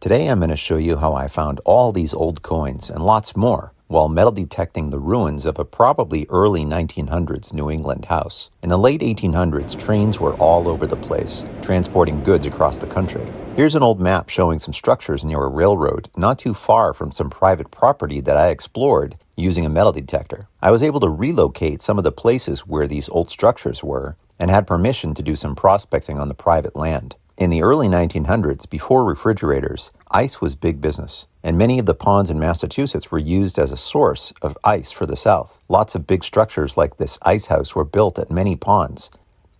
Today I'm going to show you how I found all these old coins and lots more while metal detecting the ruins of a probably early 1900s New England house. In the late 1800s, trains were all over the place, transporting goods across the country. Here's an old map showing some structures near a railroad not too far from some private property that I explored using a metal detector. I was able to relocate some of the places where these old structures were and had permission to do some prospecting on the private land. In the early 1900s, before refrigerators, ice was big business, and many of the ponds in Massachusetts were used as a source of ice for the South. Lots of big structures like this ice house were built at many ponds,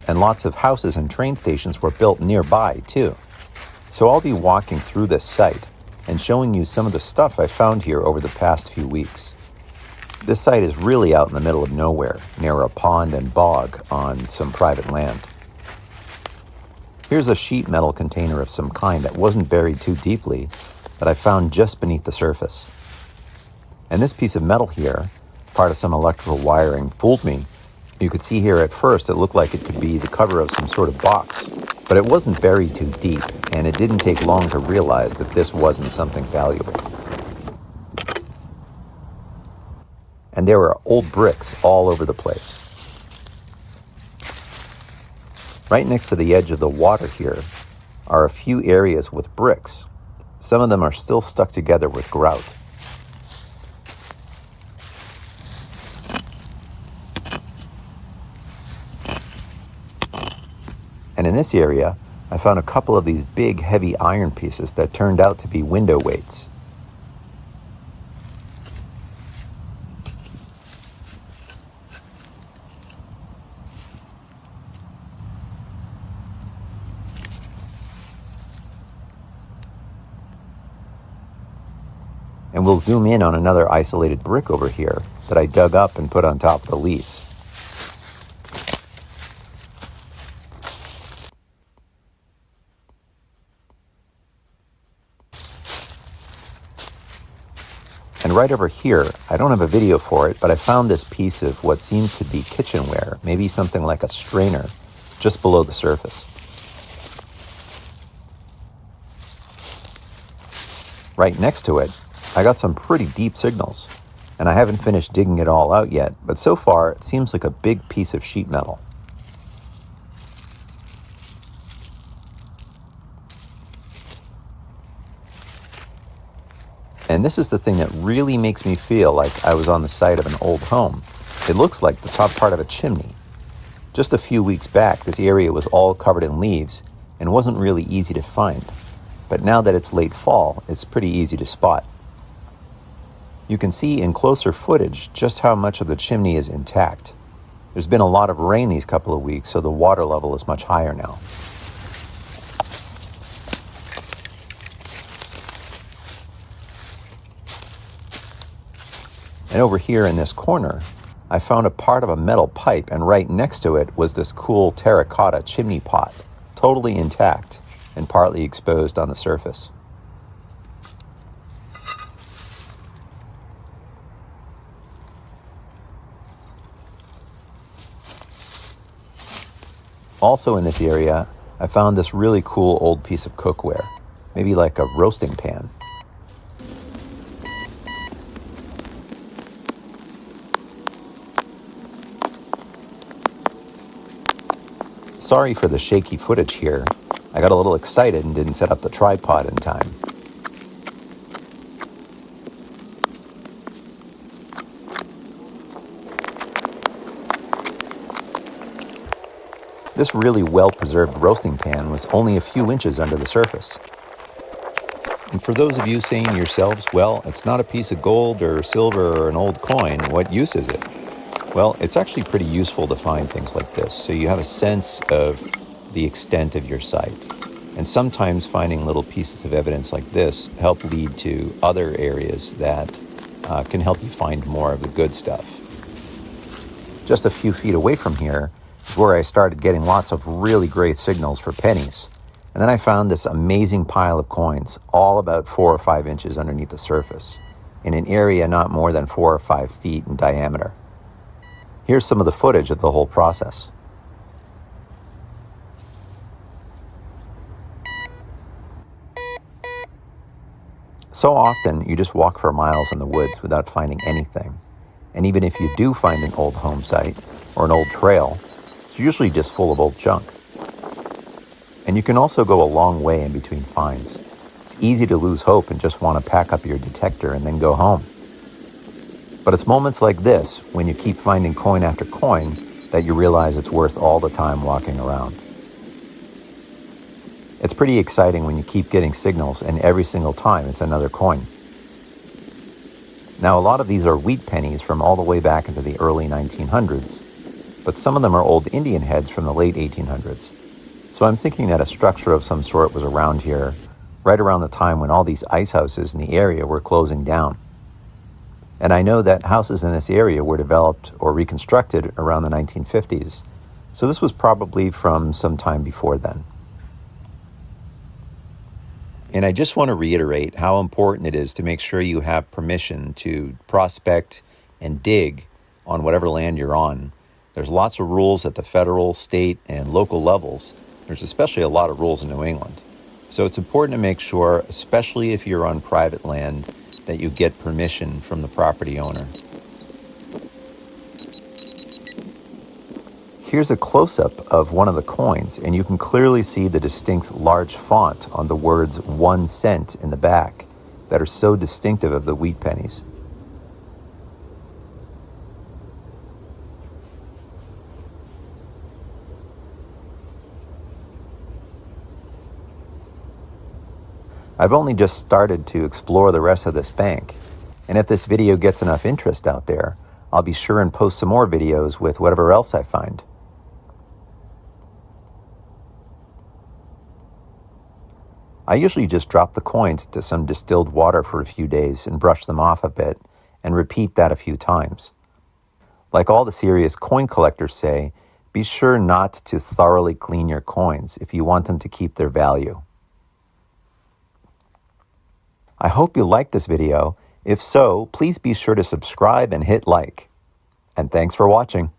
and lots of houses and train stations were built nearby, too. So I'll be walking through this site and showing you some of the stuff I found here over the past few weeks. This site is really out in the middle of nowhere, near a pond and bog on some private land. Here's a sheet metal container of some kind that wasn't buried too deeply that I found just beneath the surface. And this piece of metal here, part of some electrical wiring, fooled me. You could see here at first it looked like it could be the cover of some sort of box, but it wasn't buried too deep, and it didn't take long to realize that this wasn't something valuable. And there were old bricks all over the place. Right next to the edge of the water here are a few areas with bricks. Some of them are still stuck together with grout. And in this area, I found a couple of these big, heavy iron pieces that turned out to be window weights. And we'll zoom in on another isolated brick over here that I dug up and put on top of the leaves. And right over here, I don't have a video for it, but I found this piece of what seems to be kitchenware, maybe something like a strainer, just below the surface. Right next to it, I got some pretty deep signals, and I haven't finished digging it all out yet, but so far it seems like a big piece of sheet metal. And this is the thing that really makes me feel like I was on the site of an old home. It looks like the top part of a chimney. Just a few weeks back, this area was all covered in leaves and wasn't really easy to find. But now that it's late fall, it's pretty easy to spot. You can see in closer footage just how much of the chimney is intact. There's been a lot of rain these couple of weeks, so the water level is much higher now. And over here in this corner, I found a part of a metal pipe, and right next to it was this cool terracotta chimney pot, totally intact and partly exposed on the surface. Also in this area, I found this really cool old piece of cookware, maybe like a roasting pan. Sorry for the shaky footage here. I got a little excited and didn't set up the tripod in time. This really well-preserved roasting pan was only a few inches under the surface. And for those of you saying to yourselves, well, it's not a piece of gold or silver or an old coin, what use is it? Well, it's actually pretty useful to find things like this, so you have a sense of the extent of your site. And sometimes finding little pieces of evidence like this help lead to other areas that can help you find more of the good stuff. Just a few feet away from here is where I started getting lots of really great signals for pennies. And then I found this amazing pile of coins, all about 4 or 5 inches underneath the surface, in an area not more than 4 or 5 feet in diameter. Here's some of the footage of the whole process. So often, you just walk for miles in the woods without finding anything. And even if you do find an old home site or an old trail, it's usually just full of old junk. And you can also go a long way in between finds. It's easy to lose hope and just want to pack up your detector and then go home. But it's moments like this, when you keep finding coin after coin, that you realize it's worth all the time walking around. It's pretty exciting when you keep getting signals and every single time it's another coin. Now, a lot of these are wheat pennies from all the way back into the early 1900s, but some of them are old Indian heads from the late 1800s. So I'm thinking that a structure of some sort was around here right around the time when all these ice houses in the area were closing down. And I know that houses in this area were developed or reconstructed around the 1950s, so this was probably from some time before then. And I just want to reiterate how important it is to make sure you have permission to prospect and dig on whatever land you're on. There's lots of rules at the federal, state, and local levels. There's especially a lot of rules in New England. So it's important to make sure, especially if you're on private land, that you get permission from the property owner. Here's a close-up of one of the coins, and you can clearly see the distinct large font on the words 1 cent in the back that are so distinctive of the wheat pennies. I've only just started to explore the rest of this bank, and if this video gets enough interest out there, I'll be sure and post some more videos with whatever else I find. I usually just drop the coins into some distilled water for a few days and brush them off a bit, and repeat that a few times. Like all the serious coin collectors say, be sure not to thoroughly clean your coins if you want them to keep their value. I hope you liked this video. If so, please be sure to subscribe and hit like. And thanks for watching.